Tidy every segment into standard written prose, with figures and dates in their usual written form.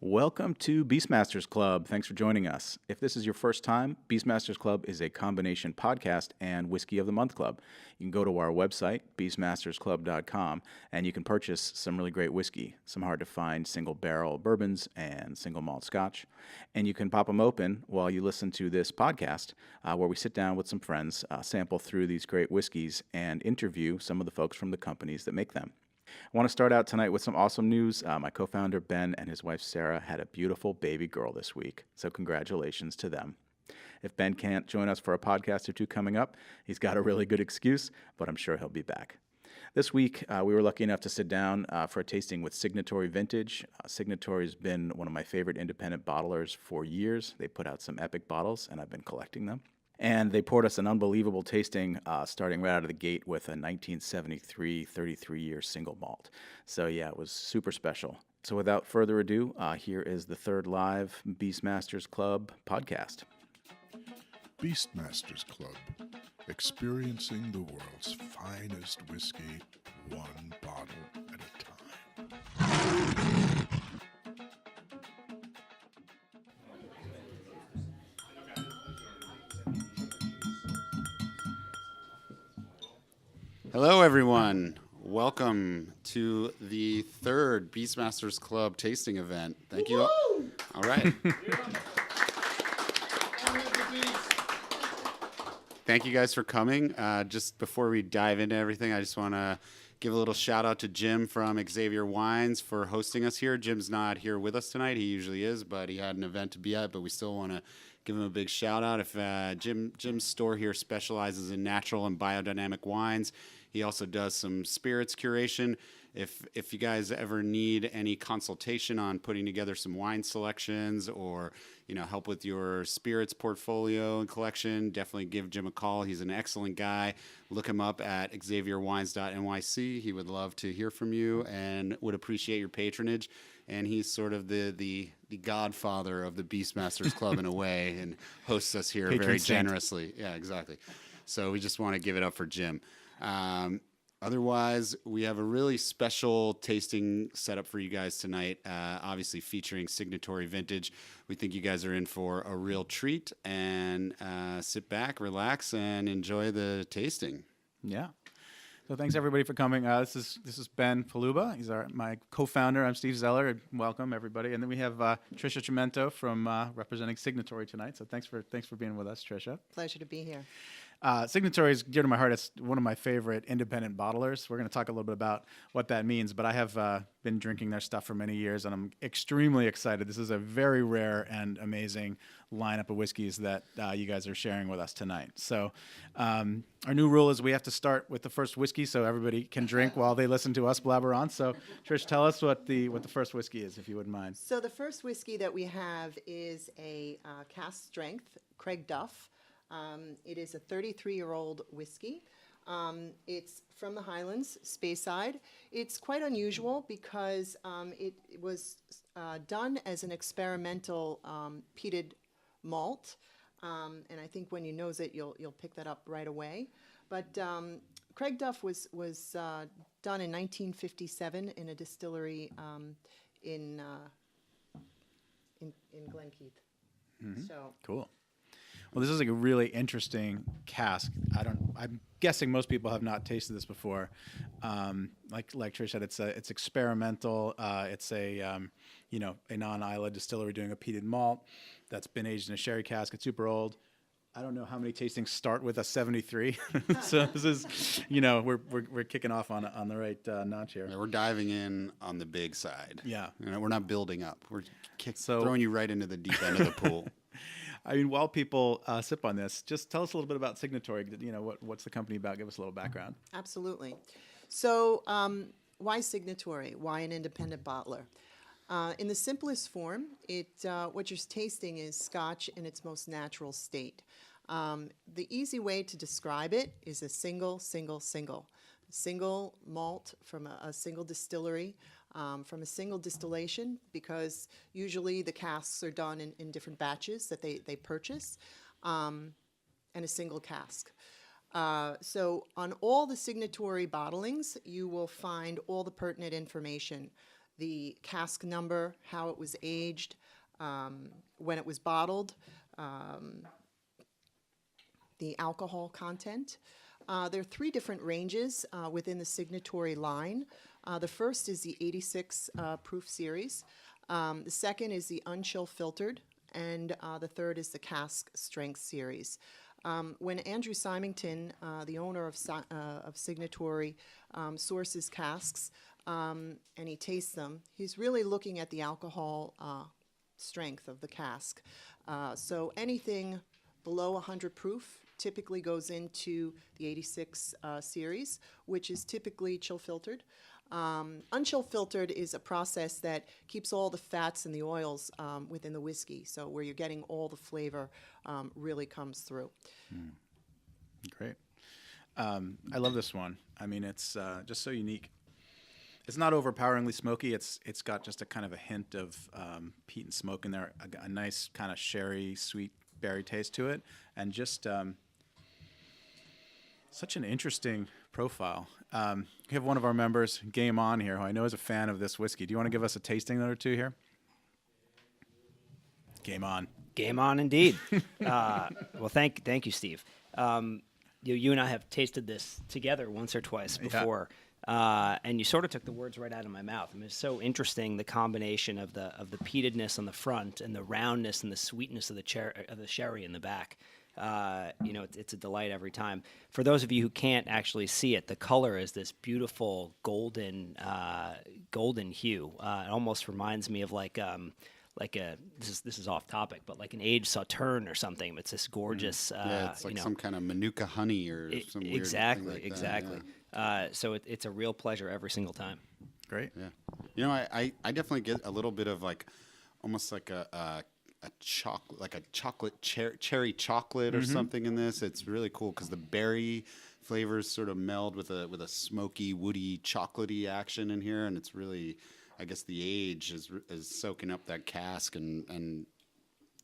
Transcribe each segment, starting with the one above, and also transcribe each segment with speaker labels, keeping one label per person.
Speaker 1: Welcome to BeastMasters Club. Thanks for joining us. If this is your first time, BeastMasters Club is a combination podcast and Whiskey of the Month Club. You can go to our website, beastmastersclub.com, and you can purchase some really great whiskey, some hard-to-find single-barrel bourbons and single-malt scotch. And you can pop them open while you listen to this podcast, where we sit down with some friends, sample through these great whiskeys, and interview some of the folks from the companies that make them. I want to start out tonight with some awesome news. My co-founder, Ben, and his wife, Sarah, had a beautiful baby girl this week, so congratulations to them. If Ben can't join us for a podcast or two coming up, he's got a really good excuse, but I'm sure he'll be back. This week, we were lucky enough to sit down for a tasting with Signatory Vintage. Signatory has been one of my favorite independent bottlers for years. They put out some epic bottles, and I've been collecting them. And they poured us an unbelievable tasting, starting right out of the gate with a 1973 33-year single malt. So yeah, it was super special. So without further ado, here is the third live BeastMasters Club podcast.
Speaker 2: BeastMasters Club, experiencing the world's finest whiskey, one bottle at a time.
Speaker 3: Hello, everyone. Welcome to the third BeastMasters Club tasting event. Thank you. All right. Thank you guys for coming. Just before we dive into everything, I just want to give a little shout out to Jim from Xavier Wines for hosting us here. Jim's not here with us tonight. He usually is, but he had an event to be at, but we still want to give him a big shout out. If Jim's store here specializes in natural and biodynamic wines. He also does some spirits curation. If you guys ever need any consultation on putting together some wine selections or help with your spirits portfolio and collection, definitely give Jim a call. He's an excellent guy. Look him up at xavierwines.nyc. He would love to hear from you and would appreciate your patronage. And he's sort of the godfather of the BeastMasters Club in a way, and hosts us here very generously. Yeah, exactly. So we just want to give it up for Jim. Otherwise, we have a really special tasting setup for you guys tonight, obviously featuring Signatory Vintage. We think you guys are in for a real treat, and sit back, relax, and enjoy the tasting.
Speaker 1: Yeah. So thanks everybody for coming. This is Ben Paluba. He's my co-founder. I'm Steve Zeller. Welcome everybody. And then we have Tricia Chimento from representing Signatory tonight. So thanks for being with us, Tricia.
Speaker 4: Pleasure to be here.
Speaker 1: Signatory is dear to my heart. It's one of my favorite independent bottlers. We're going to talk a little bit about what that means, but I have been drinking their stuff for many years, and I'm extremely excited. This is a very rare and amazing lineup of whiskeys that you guys are sharing with us tonight. So our new rule is we have to start with the first whiskey so everybody can drink while they listen to us blabber on. So Trish, tell us what the first whiskey is, if you wouldn't mind.
Speaker 4: So the first whiskey that we have is a Cask Strength Craig Duff. It is a 33-year-old whiskey. It's from the Highlands, Speyside. It's quite unusual because it was done as an experimental peated malt, and I think when you nose it, you'll pick that up right away. But Craig Duff was done in 1957 in a distillery in Glenkeith.
Speaker 1: Mm-hmm.
Speaker 4: So
Speaker 1: cool. Well, this is like a really interesting cask. I'm guessing most people have not tasted this before. Like Trish said, it's experimental. It's a non-Ila distillery doing a peated malt that's been aged in a sherry cask. It's super old. I don't know how many tastings start with a 73. So this is, we're kicking off on the right notch here.
Speaker 3: Yeah, we're diving in on the big side.
Speaker 1: Yeah.
Speaker 3: We're not building up. We're throwing you right into the deep end of the pool.
Speaker 1: I mean, while people sip on this, just tell us a little bit about Signatory. What's the company about? Give us a little background.
Speaker 4: Absolutely. So why Signatory? Why an independent bottler? In the simplest form, what you're tasting is Scotch in its most natural state. The easy way to describe it is a single malt from a single distillery, from a single distillation, because usually the casks are done in different batches that they purchase, and a single cask. So on all the Signatory bottlings, you will find all the pertinent information. the cask number, how it was aged, when it was bottled, the alcohol content. There are 3 different ranges within the Signatory line. The first is the 86 proof series. The second is the Unchillfiltered, and the third is the Cask Strength series. When Andrew Symington, the owner of Signatory, sources casks and he tastes them, he's really looking at the alcohol strength of the cask. So anything below 100 proof typically goes into the 86 series, which is typically chill filtered. Unchill filtered is a process that keeps all the fats and the oils within the whiskey, so where you're getting all the flavor really comes through.
Speaker 1: Great. I love this one. I mean, it's just so unique. It's not overpoweringly smoky. It's got just a kind of a hint of peat and smoke in there, a nice kind of sherry, sweet berry taste to it, and just such an interesting profile. We have one of our members, Game On, here, who I know is a fan of this whiskey. Do you want to give us a tasting note or two here? Game On.
Speaker 5: Game on, indeed. Well, thank you, Steve. You and I have tasted this together once or twice before, and you sort of took the words right out of my mouth. I mean, it's so interesting, the combination of the peatedness on the front and the roundness and the sweetness of the sherry in the back. It's a delight every time. For those of you who can't actually see it, the color is this beautiful golden hue. It almost reminds me of like this is off topic, but like an aged Sauterne or something. It's this gorgeous.
Speaker 3: It's like some kind of Manuka honey or some weird thing like
Speaker 5: exactly.
Speaker 3: that,
Speaker 5: So it's a real pleasure every single time.
Speaker 1: Great.
Speaker 3: Yeah. I definitely get a little bit of like almost like a chocolate cherry chocolate or something in this. It's really cool because the berry flavors sort of meld with a smoky, woody, chocolatey action in here, and it's really, I guess the age is soaking up that cask, and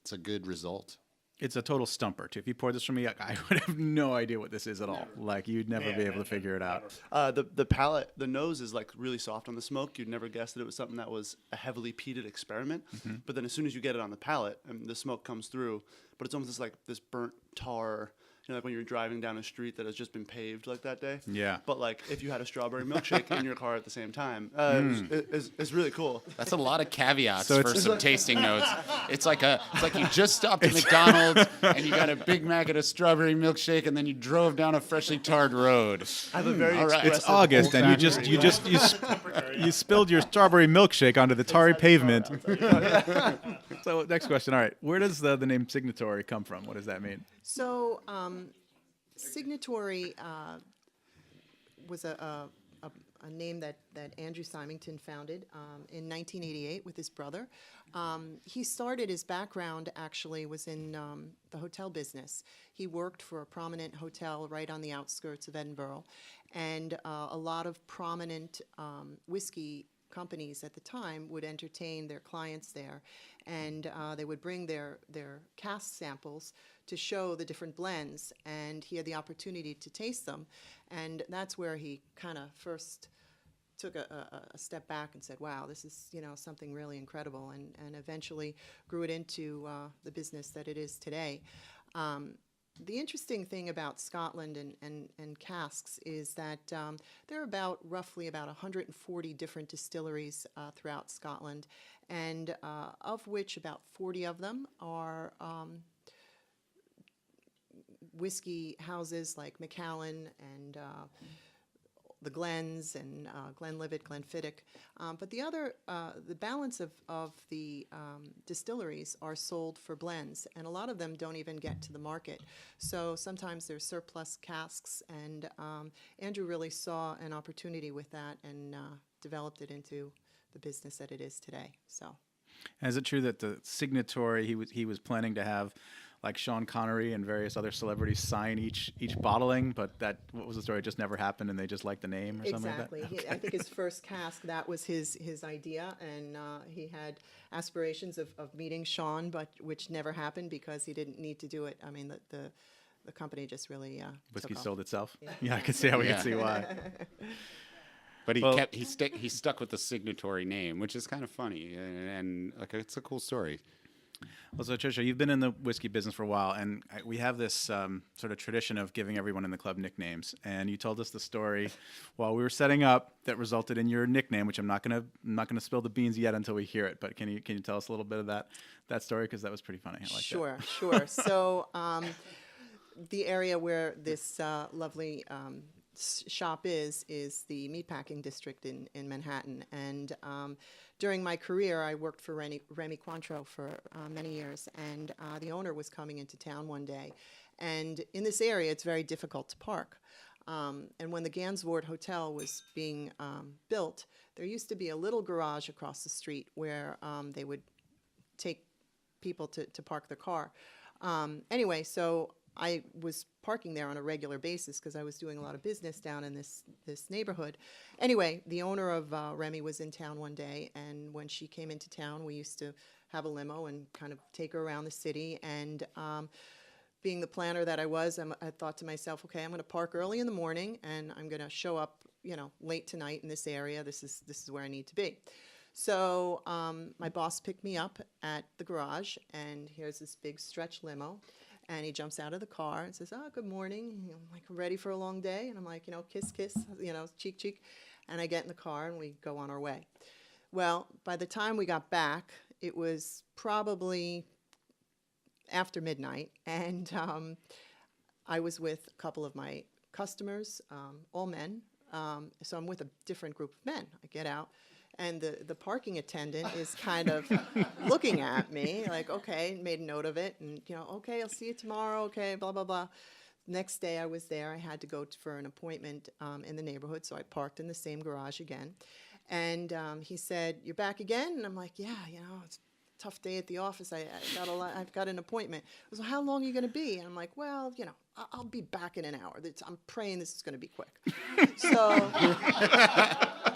Speaker 3: it's a good result.
Speaker 1: It's a total stumper, too. If you poured this for me, I would have no idea what this is at all. Like, you'd never be able to figure it out.
Speaker 6: The palate, the nose is like really soft on the smoke. You'd never guess that it was something that was a heavily peated experiment. But then as soon as you get it on the palate, the smoke comes through. But it's almost like this burnt tar, like when you're driving down a street that has just been paved like that day.
Speaker 1: Yeah.
Speaker 6: But like if you had a strawberry milkshake in your car at the same time, it's really cool.
Speaker 3: That's a lot of caveats
Speaker 1: So
Speaker 3: for
Speaker 1: it's-
Speaker 3: some tasting notes. It's like you just stopped at McDonald's and you got a Big Mac and a strawberry milkshake, and then you drove down a freshly tarred road.
Speaker 6: I have a very
Speaker 3: All right.
Speaker 6: expressive
Speaker 1: It's August, and you spilled your strawberry milkshake onto the tarry pavement. So next question. All right, where does the name Signatory come from? What does that mean?
Speaker 4: So Signatory was a name that Andrew Symington founded in 1988 with his brother. He started, his background actually was in the hotel business. He worked for a prominent hotel right on the outskirts of Edinburgh, and a lot of prominent whiskey companies at the time would entertain their clients there, and they would bring their cask samples to show the different blends, and he had the opportunity to taste them, and that's where he kind of first took a step back and said, wow, this is something really incredible, and eventually grew it into the business that it is today. The interesting thing about Scotland and casks is that there are roughly about 140 different distilleries throughout Scotland, and of which about 40 of them are whiskey houses like Macallan and the Glens and Glenlivet, Glenfiddich, but the balance of the distilleries are sold for blends, and a lot of them don't even get to the market. So sometimes there's surplus casks, and Andrew really saw an opportunity with that and developed it into the business that it is today. So,
Speaker 1: And is it true that the Signatory he was planning to have like Sean Connery and various other celebrities sign each bottling, but what was the story? It just never happened, and they just liked the name or something
Speaker 4: exactly.
Speaker 1: like that?
Speaker 4: I think his first cask, that was his idea, and he had aspirations of meeting Sean, but which never happened because he didn't need to do it. I mean, the company just really
Speaker 1: Whiskey
Speaker 4: took off.
Speaker 1: sold itself. Yeah, I can see how we can see why.
Speaker 3: But he
Speaker 1: Well-
Speaker 3: he stuck with the Signatory name, which is kind of funny, and like it's a cool story.
Speaker 1: Well, so Tricia, you've been in the whiskey business for a while, and we have this sort of tradition of giving everyone in the club nicknames. And you told us the story while we were setting up that resulted in your nickname, which I'm not gonna spill the beans yet until we hear it. But can you tell us a little bit of that story, because that was pretty funny. I like
Speaker 4: Sure. So the area where this lovely shop is the meatpacking district in Manhattan. And during my career, I worked for Remy Cointreau for many years. And the owner was coming into town one day. And in this area, it's very difficult to park. And when the Gansevoort Hotel was being built, there used to be a little garage across the street where they would take people to park their car. Anyway, so I was parking there on a regular basis because I was doing a lot of business down in this neighborhood. Anyway, the owner of Remy was in town one day, and when she came into town, we used to have a limo and kind of take her around the city. And being the planner that I was, I thought to myself, okay, I'm going to park early in the morning, and I'm going to show up, late tonight in this area. This is where I need to be. So my boss picked me up at the garage, and here's this big stretch limo. And he jumps out of the car and says, "Oh, good morning." I'm like, "Ready for a long day?" And I'm like, kiss, kiss, cheek, cheek. And I get in the car and we go on our way. Well, by the time we got back, it was probably after midnight. And I was with a couple of my customers, all men. So I'm with a different group of men. I get out. And the parking attendant is kind of looking at me like, okay, made a note of it. And, okay, I'll see you tomorrow. Okay, blah, blah, blah. Next day I was there. I had to go for an appointment in the neighborhood. So I parked in the same garage again. And he said, "You're back again?" And I'm like, "Yeah, it's a tough day at the office. I've got an appointment." He goes, "Well, how long are you going to be?" And I'm like, "Well, I'll be back in an hour. I'm praying this is going to be quick." So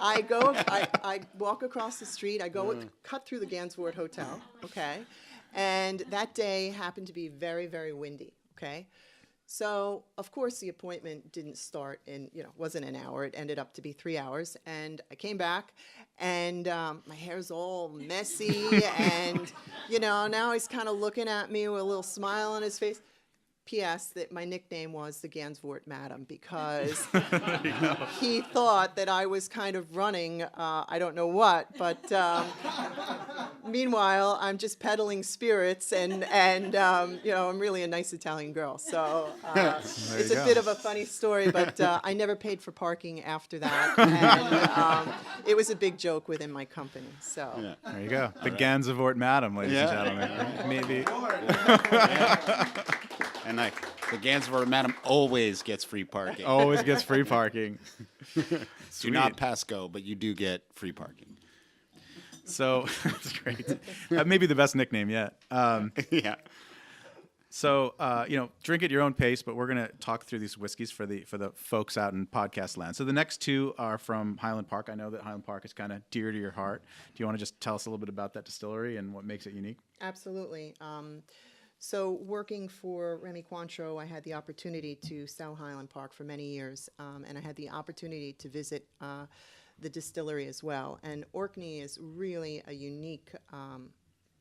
Speaker 4: I walk across the street. I cut through the Gansevoort Hotel, okay? And that day happened to be very, very windy, okay? So, of course, the appointment didn't start wasn't an hour. It ended up to be 3 hours. And I came back, and my hair's all messy. And, now he's kind of looking at me with a little smile on his face. P.S. that my nickname was the Gansevoort Madam because he thought that I was kind of running, I don't know what, but meanwhile, I'm just peddling spirits and I'm really a nice Italian girl. So it's a bit of a funny story, but I never paid for parking after that. And it was a big joke within my company. So
Speaker 1: There you go. The Gansevoort Madam, ladies and gentlemen. Maybe.
Speaker 3: And the Gansevoort Madam always gets free parking.
Speaker 1: Always gets free parking.
Speaker 3: Do not pass go, but you do get free parking.
Speaker 1: So that's great. That may be the best nickname yet.
Speaker 3: Yeah.
Speaker 1: So drink at your own pace, but we're gonna talk through these whiskeys for the folks out in podcast land. So the next two are from Highland Park. I know that Highland Park is kind of dear to your heart. Do you want to just tell us a little bit about that distillery and what makes it unique?
Speaker 4: absolutely. So working for Remy Cointreau, I had the opportunity to sell Highland Park for many years, and I had the opportunity to visit the distillery as well. And Orkney is really a unique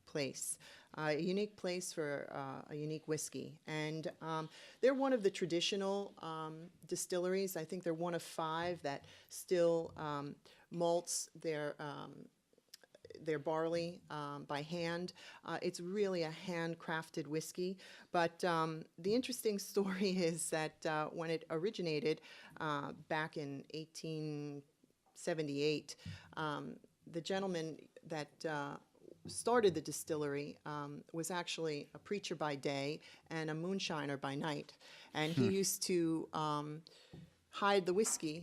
Speaker 4: place. A unique place for a unique whiskey. And they're one of the traditional distilleries. I think they're one of 5 that still malts their barley by hand. It's really a handcrafted whiskey. But the interesting story is that when it originated back in 1878, the gentleman that started the distillery was actually a preacher by day and a moonshiner by night. And he used to hide the whiskey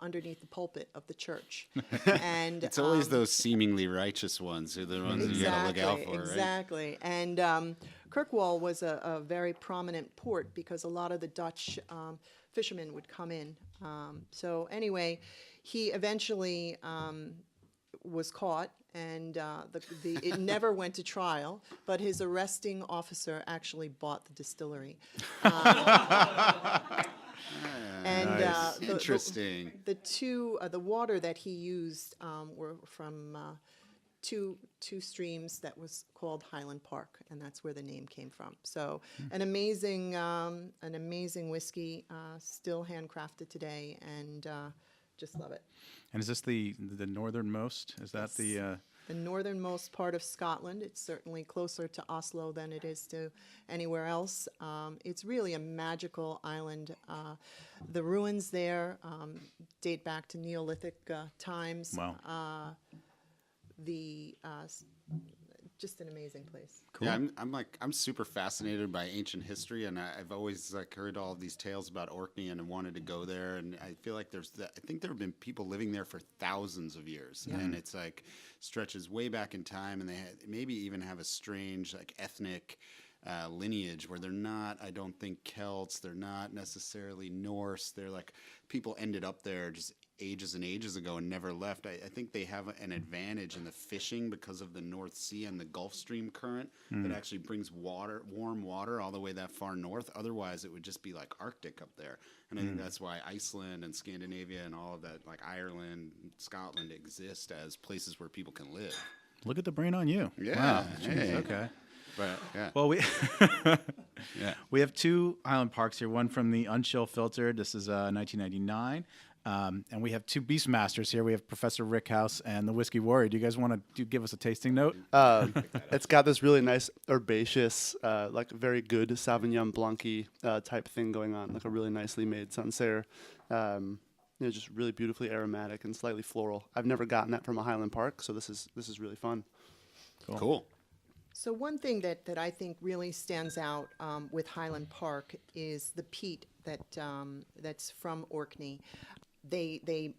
Speaker 4: underneath the pulpit of the church. And
Speaker 3: It's always those seemingly righteous ones who are the ones you got to look out for, right?
Speaker 4: Exactly. And Kirkwall was a very prominent port because a lot of the Dutch fishermen would come in. So anyway, he eventually was caught, and it never went to trial, but his arresting officer actually bought the distillery. And
Speaker 3: Nice. Interesting.
Speaker 4: The water that he used were from two streams that was called Highland Park, and that's where the name came from. So an amazing whiskey, still handcrafted today, and just love it.
Speaker 1: And is this the northernmost? Is that the
Speaker 4: northernmost part of Scotland? It's certainly closer to Oslo than it is to anywhere else. It's really a magical island. The ruins there date back to Neolithic times.
Speaker 1: Wow.
Speaker 4: Just an amazing place.
Speaker 1: Cool.
Speaker 3: Yeah, I'm super fascinated by ancient history, and I've always heard all of these tales about Orkney and wanted to go there. And I feel like I think there have been people living there for thousands of years, and it's stretches way back in time, and they maybe even have a strange ethnic lineage where they're not, I don't think, Celts. They're not necessarily Norse. They're people ended up there just ages and ages ago and never left. I think they have an advantage in the fishing because of the North Sea and the Gulf Stream current that actually brings warm water all the way that far north. Otherwise, it would just be Arctic up there. And I think that's why Iceland and Scandinavia and all of that, Ireland, Scotland, exist as places where people can live.
Speaker 1: Look at the brain on you.
Speaker 3: Yeah.
Speaker 1: Wow.
Speaker 3: Hey.
Speaker 1: Jeez, okay.
Speaker 3: But yeah.
Speaker 1: Well, we have two Highland Parks here. One from the Unchillfiltered. This is 1999. And we have two BeastMasters here. We have Professor Rickhouse and the Whiskey Warrior. Do you guys want to give us a tasting note?
Speaker 6: It's got this really nice herbaceous, very good Sauvignon Blanc-y type thing going on, a really nicely made Sancerre. Just really beautifully aromatic and slightly floral. I've never gotten that from a Highland Park, so this is really fun.
Speaker 3: Cool.
Speaker 4: So one thing that I think really stands out with Highland Park is the peat that's from Orkney. They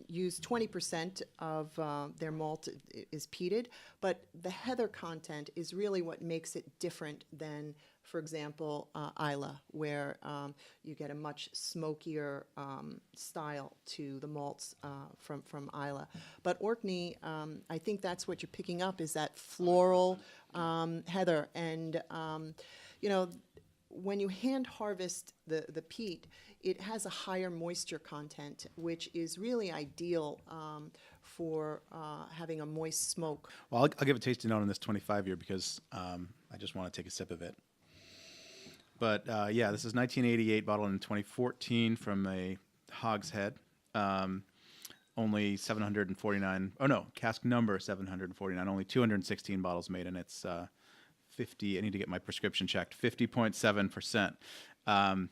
Speaker 4: use 20% of their malt is peated, but the heather content is really what makes it different than, for example, Ila, where you get a much smokier style to the malts from Ila. But Orkney, I think that's what you're picking up, is that floral heather. And, when you hand harvest the peat, it has a higher moisture content, which is really ideal for having a moist smoke.
Speaker 1: Well, I'll give a tasting note on this 25-year because I just want to take a sip of it. But this is 1988, bottled in 2014 from a hogshead. Only 749. Oh no, cask number 749. Only 216 bottles made, and it's 50. I need to get my prescription checked. 50.7%. I'm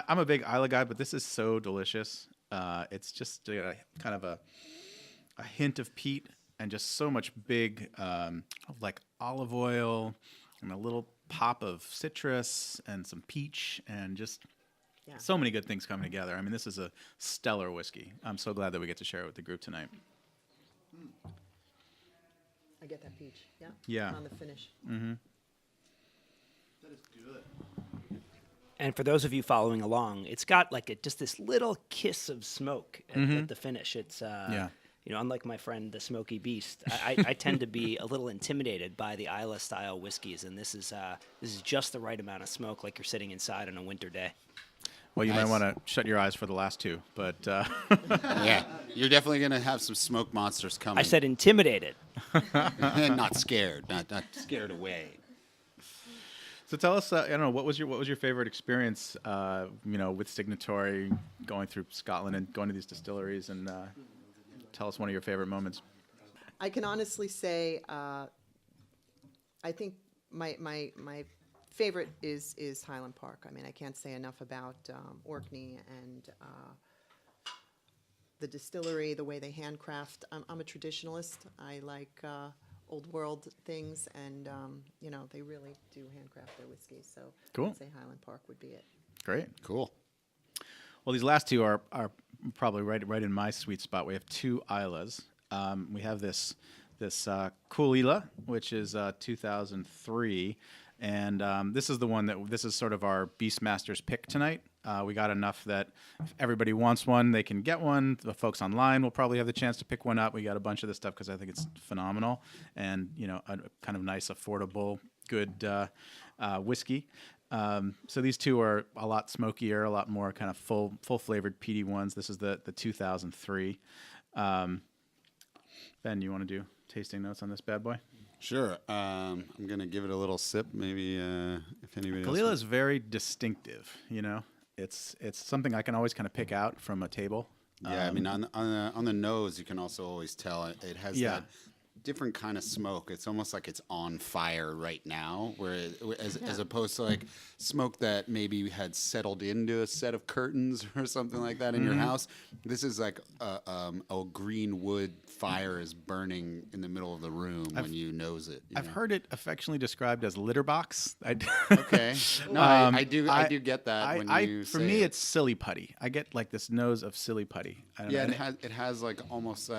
Speaker 1: a big Ila guy, but this is so delicious. It's just kind of a hint of peat and just so much big, olive oil and a little pop of citrus and some peach and just so many good things coming together. This is a stellar whiskey. I'm so glad that we get to share it with the group tonight.
Speaker 4: I get that peach,
Speaker 1: Yeah.
Speaker 4: on the finish.
Speaker 1: Mm-hmm.
Speaker 6: That is good.
Speaker 5: And for those of you following along, it's got just this little kiss of smoke at the finish. It's unlike my friend the Smoky Beast, I tend to be a little intimidated by the Ila style whiskeys, and this is just the right amount of smoke, like you're sitting inside on a winter day.
Speaker 1: Well, you might want to shut your eyes for the last two, but
Speaker 3: Yeah, you're definitely gonna have some smoke monsters coming.
Speaker 5: I said intimidated.
Speaker 3: Not scared, not scared away.
Speaker 1: So tell us, what was your favorite experience, with Signatory, going through Scotland and going to these distilleries, and tell us one of your favorite moments.
Speaker 4: I can honestly say, I think my favorite is Highland Park. I can't say enough about Orkney and the distillery, the way they handcraft. I'm a traditionalist. I like old world things, and they really do handcraft their whiskey. So
Speaker 1: Cool.
Speaker 4: I'd say Highland Park would be it.
Speaker 1: Great.
Speaker 3: Cool.
Speaker 1: Well, these last two are probably right in my sweet spot. We have two Ilas. We have this Caol Ila, which is 2003. And this is the one this is sort of our BeastMasters pick tonight. We got enough that if everybody wants one, they can get one. The folks online will probably have the chance to pick one up. We got a bunch of this stuff because I think it's phenomenal and, a kind of nice, affordable, good whiskey. So these two are a lot smokier, a lot more kind of full flavored peaty ones. This is the 2003. Ben, you want to do tasting notes on this bad boy?
Speaker 3: Sure. I'm gonna give it a little sip. Maybe if anybody
Speaker 1: Caol
Speaker 3: else.
Speaker 1: Ila is very distinctive. You know, it's something I can always kind of pick out from a table.
Speaker 3: Yeah, I mean, on the nose, you can also always tell it has that different kind of smoke. It's almost like it's on fire right now, as opposed to like smoke that maybe had settled into a set of curtains or something like that in your house. This is like a green wood fire is burning in the middle of the room when you nose it.
Speaker 1: I've heard it affectionately described as litter box.
Speaker 3: Okay, no, I do get that when you
Speaker 1: for
Speaker 3: say
Speaker 1: me,
Speaker 3: it.
Speaker 1: it's silly putty. I get like this nose of silly putty. I don't know.
Speaker 3: It has like almost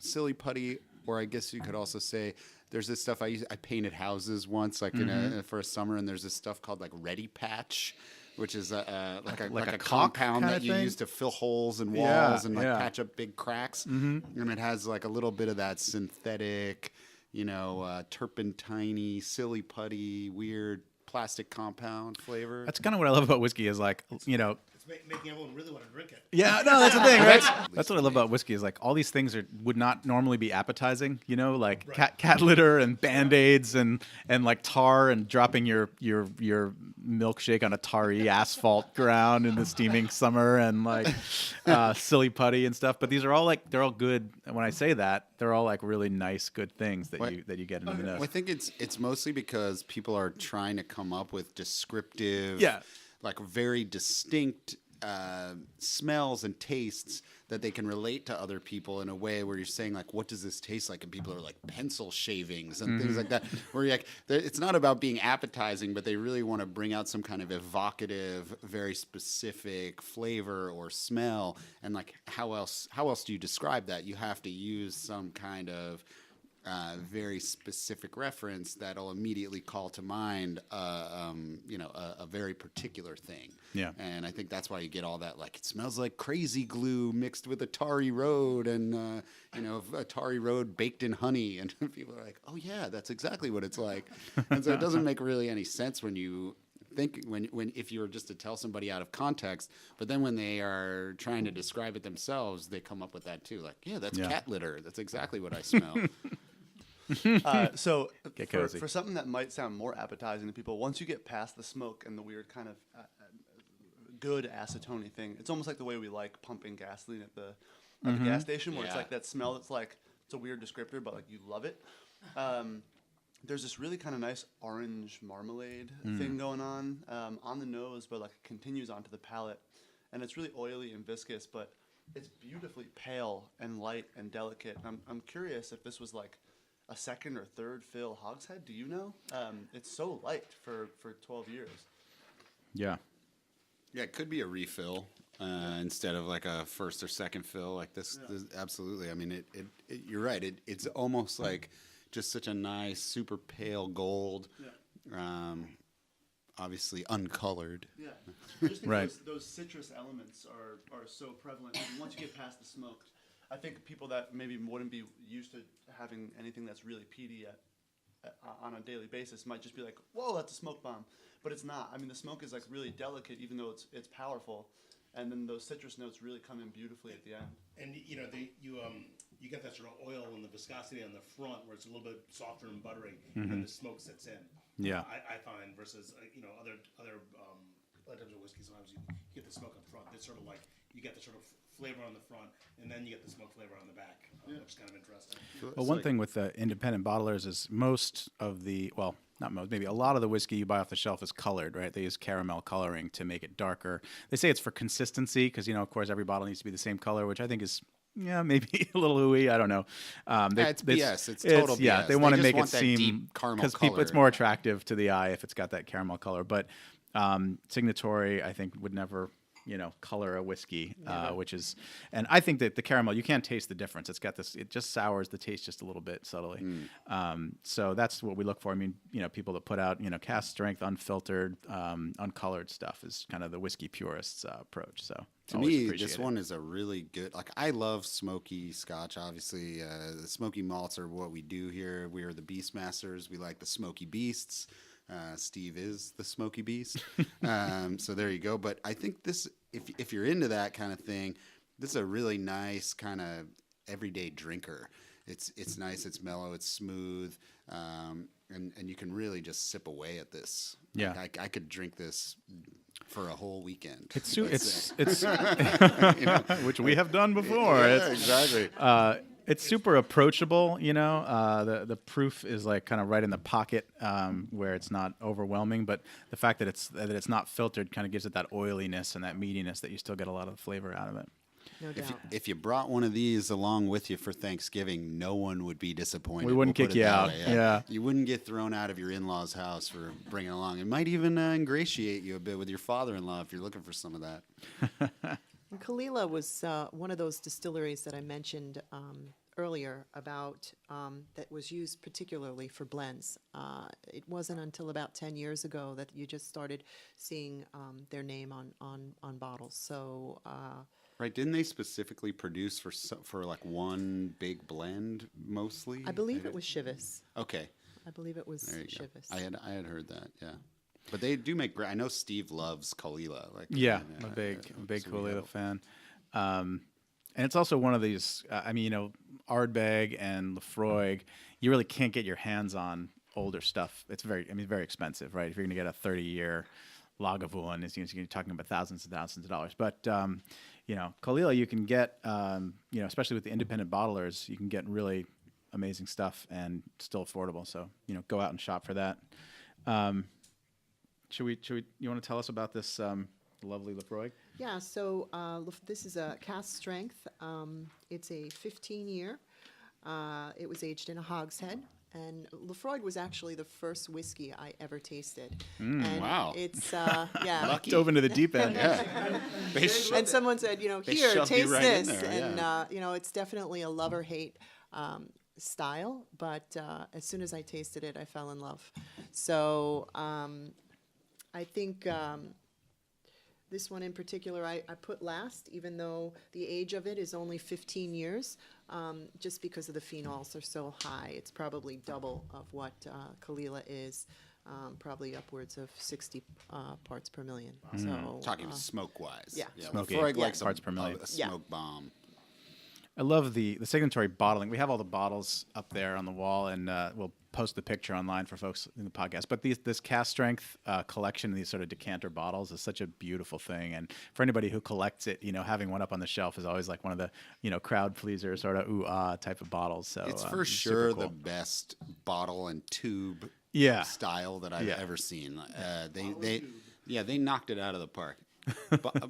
Speaker 3: silly putty, or I guess you could also say there's this stuff I painted houses once, like for a summer, and there's this stuff called like Ready Patch, which is like a
Speaker 1: caulk
Speaker 3: compound
Speaker 1: kinda
Speaker 3: that you
Speaker 1: thing?
Speaker 3: use to fill holes in walls and like
Speaker 1: yeah.
Speaker 3: patch up big cracks, and it has like a little bit of that synthetic, turpentine, silly putty, weird plastic compound flavor.
Speaker 1: That's kind of what I love about whiskey is like,
Speaker 7: It's making everyone really want to drink it.
Speaker 1: yeah, no, that's the thing, right? That's what I love about whiskey is like all these things would not normally be appetizing, like cat litter and Band-Aids and like tar and dropping your milkshake on a tarry asphalt ground in the steaming summer and like silly putty and stuff. But these are all they're all good. And when I say that, they're all like really nice, good things that you get into the nose.
Speaker 3: Well, I think it's mostly because people are trying to come up with descriptive, like very distinct smells and tastes that they can relate to other people in a way where you're saying like, what does this taste like? And people are like pencil shavings and things like that, where you're like, it's not about being appetizing, but they really want to bring out some kind of evocative, very specific flavor or smell. And like, how else do you describe that? You have to use some kind of very specific reference that'll immediately call to mind, a very particular thing.
Speaker 1: Yeah.
Speaker 3: And I think that's why you get all that, like, it smells like crazy glue mixed with Atari Road and, Atari Road baked in honey. And people are like, oh, yeah, that's exactly what it's like. And so it doesn't make really any sense when you think, if you were just to tell somebody out of context, but then when they are trying to describe it themselves, they come up with that too. Like, yeah, that's cat litter. That's exactly what I smell.
Speaker 6: So
Speaker 1: Get cozy.
Speaker 6: for something that might sound more appetizing to people, once you get past the smoke and the weird kind of good acetone thing, it's almost like the way we like pumping gasoline at the gas station, where it's like that smell that's like, it's a weird descriptor, but like you love it. There's this really kind of nice orange marmalade thing going on the nose, but like it continues onto the palate, and it's really oily and viscous, but it's beautifully pale and light and delicate. I'm curious if this was like a second or third fill hogshead. Do you know? It's so light for 12 years.
Speaker 1: Yeah.
Speaker 3: Yeah, it could be a refill instead of like a first or second fill like this. This absolutely. I mean, you're right. It's almost like just such a nice, super pale gold, obviously uncolored.
Speaker 6: Yeah, I just think
Speaker 1: Right.
Speaker 6: those citrus elements are so prevalent. And once you get past the smoked, I think people that maybe wouldn't be used to having anything that's really peaty on a daily basis might just be like, whoa, that's a smoke bomb. But it's not. I mean, the smoke is like really delicate, even though it's powerful. And then those citrus notes really come in beautifully at the end.
Speaker 7: And you get that sort of oil and the viscosity on the front where it's a little bit softer and buttery, and then the smoke sits in.
Speaker 1: Yeah.
Speaker 7: I find versus other types of whiskey, sometimes you get the smoke up front. It's sort of like you get the sort of flavor on the front, and then you get the smoke flavor on the back, which is kind of interesting.
Speaker 1: Well, one thing with the independent bottlers is maybe a lot of the whiskey you buy off the shelf is colored, right? They use caramel coloring to make it darker. They say it's for consistency because, of course, every bottle needs to be the same color, which I think is, maybe a little ooey. I don't know.
Speaker 3: It's BS. It's total BS.
Speaker 1: Yeah, they want to
Speaker 3: just
Speaker 1: make
Speaker 3: want
Speaker 1: it
Speaker 3: that
Speaker 1: seem
Speaker 3: deep caramel
Speaker 1: because
Speaker 3: color.
Speaker 1: it's more attractive to the eye if it's got that caramel color. But Signatory, I think, would never color a whiskey, which is, and I think that the caramel, you can't taste the difference. It's got this, it just sours the taste just a little bit subtly. So that's what we look for. I mean, people that put out, Cask Strength, unfiltered, uncolored stuff is kind of the whiskey purists approach. So
Speaker 3: to me, this one is a really good, like, I love smoky Scotch, obviously. The smoky malts are what we do here. We are the BeastMasters. We like the smoky beasts. Steve is the Smoky Beast. So there you go. But I think this, if you're into that kind of thing, this is a really nice kind of everyday drinker. It's nice, it's mellow, it's smooth, and you can really just sip away at this.
Speaker 1: Yeah.
Speaker 3: Like, I could drink this for a whole weekend.
Speaker 1: It's
Speaker 3: You know?
Speaker 1: which we have done before.
Speaker 3: Yeah, exactly.
Speaker 1: It's super approachable, you know. The proof is like kind of right in the pocket, where it's not overwhelming. But the fact that it's not filtered kind of gives it that oiliness and that meatiness that you still get a lot of the flavor out of it.
Speaker 4: No doubt.
Speaker 3: If you brought one of these along with you for Thanksgiving, no one would be disappointed.
Speaker 1: We wouldn't
Speaker 3: We'll
Speaker 1: kick
Speaker 3: put it
Speaker 1: you
Speaker 3: that
Speaker 1: out.
Speaker 3: way,
Speaker 1: Yeah.
Speaker 3: You wouldn't get thrown out of your in-laws' house for bringing it along. It might even ingratiate you a bit with your father-in-law if you're looking for some of that.
Speaker 4: And Caol Ila was one of those distilleries that I mentioned earlier about that was used particularly for blends. It wasn't until about 10 years ago that you just started seeing their name on bottles. So
Speaker 3: Right? Didn't they specifically produce for like one big blend mostly?
Speaker 4: I believe it was Chivas.
Speaker 3: Okay.
Speaker 4: I believe it was
Speaker 3: There you go.
Speaker 4: Chivas.
Speaker 3: I had heard that. Yeah. But they do make great. I know Steve loves Caol Ila. Like,
Speaker 1: Yeah,
Speaker 3: and,
Speaker 1: I'm a big
Speaker 3: so
Speaker 1: Caol
Speaker 3: we
Speaker 1: Ila
Speaker 3: have-
Speaker 1: fan. And it's also one of these, I mean, you know, Ardbeg and Lefroy, you really can't get your hands on older stuff. It's very expensive, right? If you're going to get a 30-year Lagavulin, you're talking about thousands and thousands of dollars. But, you know, Caol Ila you can get, you know, especially with the independent bottlers, you can get really amazing stuff and still affordable. So, you know, go out and shop for that. You want to tell us about this lovely Lefroy?
Speaker 4: Yeah, so this is a Cask Strength. It's a 15-year. It was aged in a hogshead. And Lefroy was actually the first whiskey I ever tasted. And
Speaker 3: wow.
Speaker 4: It's, yeah.
Speaker 3: Lucky.
Speaker 1: Dove into the deep end.
Speaker 3: Yeah.
Speaker 4: And someone said, you know,
Speaker 3: They
Speaker 4: here,
Speaker 3: shoved you
Speaker 4: taste
Speaker 3: right in
Speaker 4: this.
Speaker 3: there,
Speaker 4: And,
Speaker 3: yeah.
Speaker 4: you know, it's definitely a love-or-hate style. But as soon as I tasted it, I fell in love. So I think this one in particular I put last, even though the age of it is only 15 years, just because of the phenols are so high. It's probably double of what Caol Ila is, probably upwards of 60 parts per million. So
Speaker 3: Talking smoke-wise.
Speaker 4: yeah.
Speaker 1: Smoky.
Speaker 3: Lefroy
Speaker 1: Yeah.
Speaker 3: likes
Speaker 1: Parts per million.
Speaker 3: a
Speaker 4: Yeah.
Speaker 3: smoke bomb.
Speaker 1: I love the Signatory bottling. We have all the bottles up there on the wall, and we'll post the picture online for folks in the podcast. But this Cask Strength collection, these sort of decanter bottles, is such a beautiful thing. And for anybody who collects it, you know, having one up on the shelf is always like one of the, you know, crowd pleaser sort of ooh-ah type of bottles. So
Speaker 3: It's for
Speaker 1: super
Speaker 3: sure
Speaker 1: cool.
Speaker 3: the best bottle and tube
Speaker 1: Yeah.
Speaker 3: style that I've
Speaker 1: Yeah.
Speaker 3: ever seen. They knocked it out of the park. But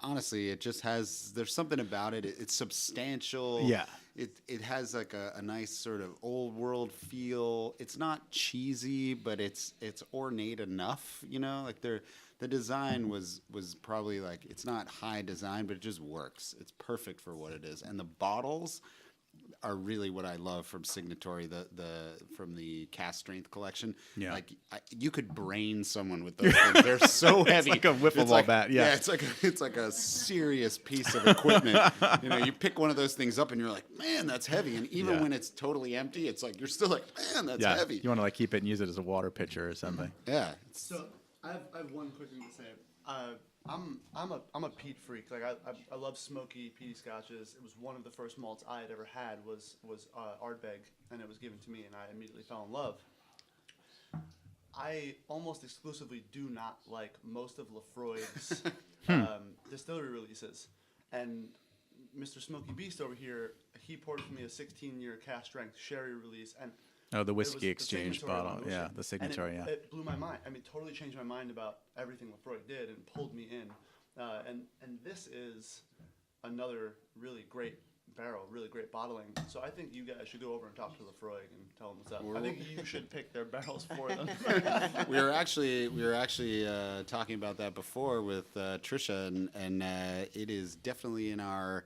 Speaker 3: honestly, it just has. There's something about it. It's substantial.
Speaker 1: Yeah.
Speaker 3: It has like a nice sort of old world feel. It's not cheesy, but it's ornate enough. You know, like the design was probably like, it's not high design, but it just works. It's perfect for what it is. And the bottles are really what I love from Signatory, from the Cask Strength collection.
Speaker 1: Yeah.
Speaker 3: Like you could brain someone with those things. They're so heavy.
Speaker 1: like a wiffle ball bat, yeah.
Speaker 3: it's like a serious piece of equipment. You know, you pick one of those things up and you're like, man, that's heavy. And even
Speaker 1: Yeah.
Speaker 3: when it's totally empty, it's like you're still like, man, that's
Speaker 1: Yeah.
Speaker 3: heavy.
Speaker 1: You want to like keep it and use it as a water pitcher or something.
Speaker 3: Yeah.
Speaker 6: So I have one quick thing to say. I'm a peat freak. Like I love smoky peaty scotches. It was one of the first malts I had ever had was Ardbeg, and it was given to me, and I immediately fell in love. I almost exclusively do not like most of Lefroy's distillery releases, and Mr. Smoky Beast over here, he poured for me a 16-year Cask Strength sherry release, and
Speaker 1: Oh, the
Speaker 6: it was
Speaker 1: whiskey
Speaker 6: the
Speaker 1: exchange
Speaker 6: Signatory
Speaker 1: bottle.
Speaker 6: one,
Speaker 1: Yeah,
Speaker 6: and
Speaker 1: the Signatory, yeah.
Speaker 6: It blew my mind. I mean, it totally changed my mind about everything Lefroy did and pulled me in. And this is another really great barrel, really great bottling. So I think you guys should go over and talk to Lefroy and tell them what's up. I think you should pick their barrels for them.
Speaker 3: we were actually talking about that before with Tricia, and it is definitely in our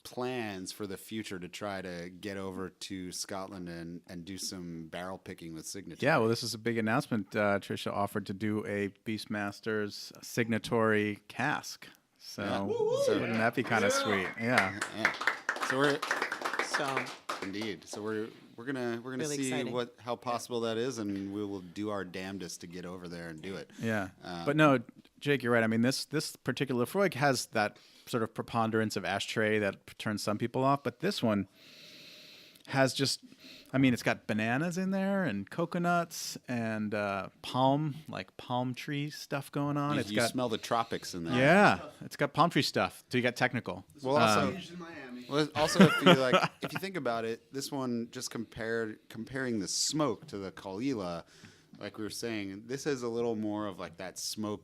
Speaker 3: plans for the future to try to get over to Scotland and do some barrel picking with Signatory.
Speaker 1: Yeah, well, this is a big announcement. Tricia offered to do a BeastMasters Signatory cask. So,
Speaker 3: Yeah.
Speaker 1: wouldn't that be kind of sweet? Yeah.
Speaker 3: Yeah. So we're
Speaker 4: So
Speaker 3: indeed. So we're we're gonna
Speaker 4: Really
Speaker 3: see
Speaker 4: exciting.
Speaker 3: how possible that is, and we will do our damnedest to get over there and do it.
Speaker 1: Yeah. But no, Jake, you're right. I mean, this particular Lefroy has that sort of preponderance of ashtray that turns some people off, but this one has just, I mean, it's got bananas in there and coconuts and palm tree stuff going on.
Speaker 3: You,
Speaker 1: It's
Speaker 3: you
Speaker 1: got
Speaker 3: smell the tropics in there.
Speaker 1: yeah, it's got palm tree stuff to get technical.
Speaker 3: Well, also,
Speaker 6: Aged in Miami.
Speaker 3: also if you think about it, this one just comparing the smoke to the Caol Ila, like we were saying, this is a little more of like that smoke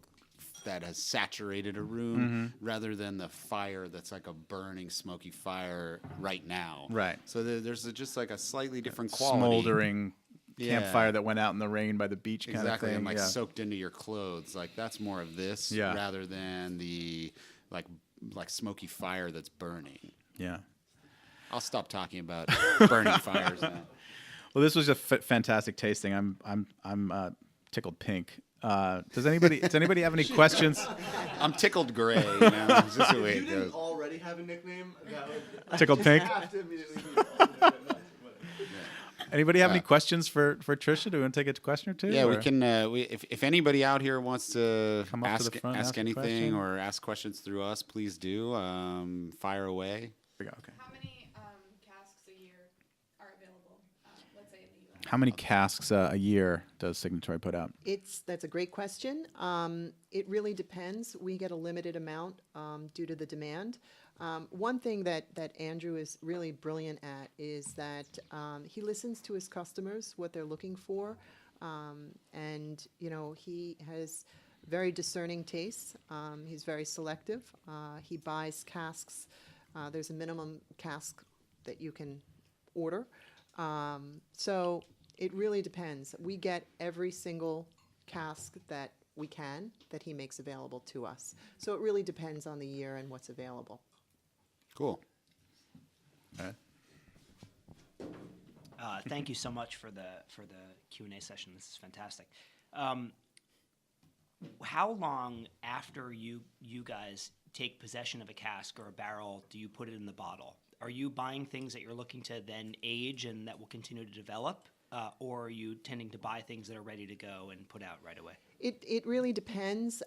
Speaker 3: that has saturated a room rather than the fire that's like a burning smoky fire right now.
Speaker 1: Right.
Speaker 3: So there's just like a slightly different quality.
Speaker 1: Smoldering
Speaker 3: Yeah.
Speaker 1: campfire that went out in the rain by the beach kind
Speaker 3: Exactly,
Speaker 1: of thing.
Speaker 3: and like
Speaker 1: yeah.
Speaker 3: soaked into your clothes. Like that's more of this
Speaker 1: Yeah.
Speaker 3: rather than the like smoky fire that's burning.
Speaker 1: Yeah.
Speaker 3: I'll stop talking about burning fires now.
Speaker 1: Well, this was a fantastic tasting. I'm tickled pink. Does anybody have any questions?
Speaker 3: I'm tickled gray. You know? It's just the way
Speaker 6: If you
Speaker 3: it
Speaker 6: didn't
Speaker 3: goes.
Speaker 6: already have a nickname, that would
Speaker 1: Tickled pink.
Speaker 6: have to immediately be
Speaker 1: Anybody have any questions for Tricia? Do we want to take a question or two?
Speaker 3: Yeah, we
Speaker 1: or-
Speaker 3: can. If anybody out here wants to
Speaker 1: Come up to the front, ask
Speaker 3: ask
Speaker 1: a
Speaker 3: anything
Speaker 1: question.
Speaker 3: or ask questions through us, please do. Fire away.
Speaker 1: Here we go, okay.
Speaker 8: How many casks a year are available, let's say in the U.S.?
Speaker 1: How many casks a year does Signatory put out?
Speaker 4: That's a great question. It really depends. We get a limited amount due to the demand. One thing that Andrew is really brilliant at is that he listens to his customers, what they're looking for, and he has very discerning tastes. He's very selective. He buys casks. There's a minimum cask that you can order. So it really depends. We get every single cask that we can that he makes available to us. So it really depends on the year and what's available.
Speaker 3: Cool.
Speaker 1: All right.
Speaker 5: Thank you so much for the Q&A session. This is fantastic. How long after you guys take possession of a cask or a barrel do you put it in the bottle? Are you buying things that you're looking to then age and that will continue to develop, or are you tending to buy things that are ready to go and put out right away?
Speaker 4: It really depends.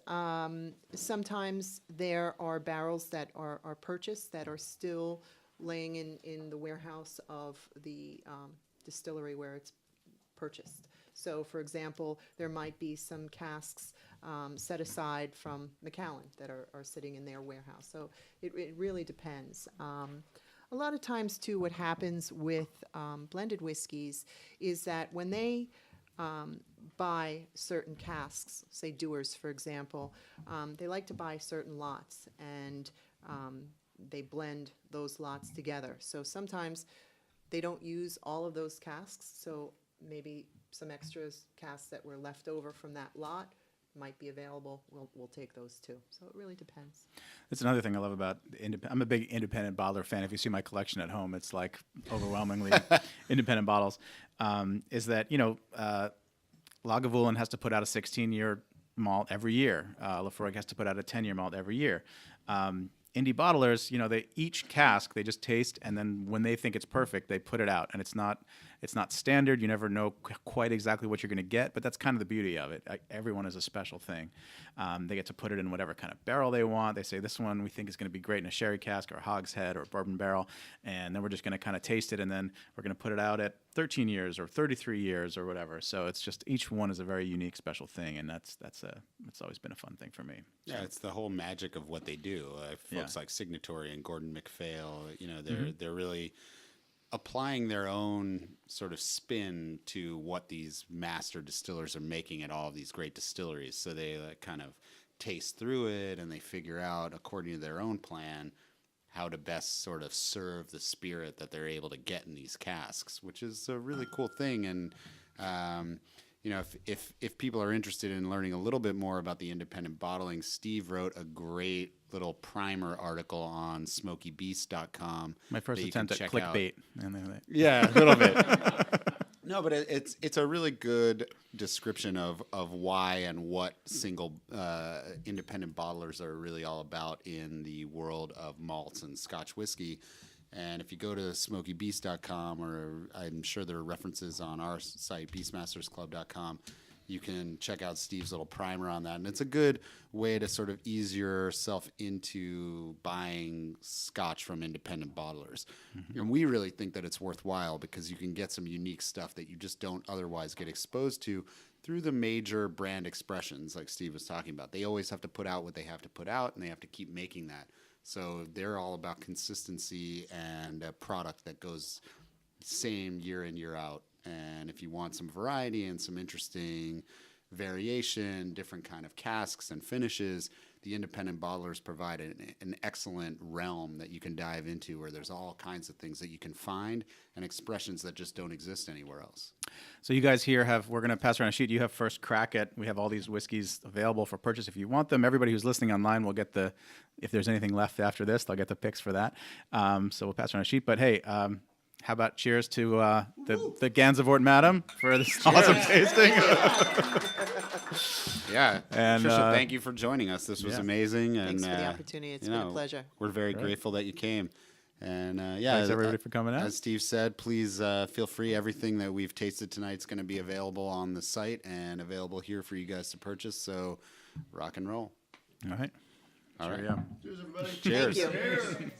Speaker 4: Sometimes there are barrels that are purchased that are still laying in the warehouse of the distillery where it's purchased. So, for example, there might be some casks set aside from Macallan that are sitting in their warehouse. So it really depends. A lot of times, too, what happens with blended whiskeys is that when they buy certain casks, say Dewar's, for example, they like to buy certain lots, and they blend those lots together. So sometimes they don't use all of those casks, so maybe some extras casks that were left over from that lot might be available. We'll take those too. So it really depends.
Speaker 1: That's another thing I love about I'm a big independent bottler fan. If you see my collection at home, it's like overwhelmingly independent bottles. Is that Lagavulin has to put out a 16-year malt every year. Lefroy has to put out a 10-year malt every year. Indie bottlers, they each cask they just taste, and then when they think it's perfect, they put it out, and it's not standard. You never know quite exactly what you're going to get, but that's kind of the beauty of it. Everyone is a special thing. They get to put it in whatever kind of barrel they want. They say this one we think is going to be great in a sherry cask or a hogshead or a bourbon barrel, and then we're just going to kind of taste it, and then we're going to put it out at 13 years or 33 years or whatever. So it's just each one is a very unique, special thing, and that's always been a fun thing for me.
Speaker 3: Yeah, it's the whole magic of what they do. Folks like Signatory and Gordon MacPhail, they're really applying their own sort of spin to what these master distillers are making at all of these great distilleries. So they kind of taste through it and they figure out, according to their own plan, how to best sort of serve the spirit that they're able to get in these casks, which is a really cool thing. And if people are interested in learning a little bit more about the independent bottling, Steve wrote a great little primer article on smokybeast.com.
Speaker 1: My first
Speaker 3: that you can
Speaker 1: attempt at
Speaker 3: check out.
Speaker 1: clickbait. And then
Speaker 3: Yeah, a little bit. No, but it's a really good description of why and what single independent bottlers are really all about in the world of malts and Scotch whiskey. And if you go to smokybeast.com, or I'm sure there are references on our site, BeastMastersClub.com, you can check out Steve's little primer on that. And it's a good way to sort of ease yourself into buying scotch from independent bottlers. And we really think that it's worthwhile because you can get some unique stuff that you just don't otherwise get exposed to through the major brand expressions like Steve was talking about. They always have to put out what they have to put out, and they have to keep making that. So they're all about consistency and a product that goes same year in, year out. And if you want some variety and some interesting variation, different kind of casks and finishes, the independent bottlers provide an excellent realm that you can dive into where there's all kinds of things that you can find and expressions that just don't exist anywhere else.
Speaker 1: So you guys here we're going to pass around a sheet. You have first crack at, we have all these whiskeys available for purchase if you want them. Everybody who's listening online will get if there's anything left after this, they'll get the picks for that. So we'll pass around a sheet. But hey, how about cheers to the Gansevoort Madam for this awesome tasting?
Speaker 3: Yeah,
Speaker 1: And,
Speaker 3: Tricia, thank you for joining us. This was amazing.
Speaker 4: Thanks
Speaker 3: and
Speaker 4: for the opportunity. It's been a pleasure.
Speaker 3: We're very grateful that you came. And
Speaker 1: Thanks everybody for coming out.
Speaker 3: As Steve said, please feel free. Everything that we've tasted tonight is going to be available on the site and available here for you guys to purchase. So rock and roll.
Speaker 1: All right.
Speaker 3: All right.
Speaker 1: Yeah.
Speaker 6: Cheers, everybody.
Speaker 3: Cheers.
Speaker 4: Thank you.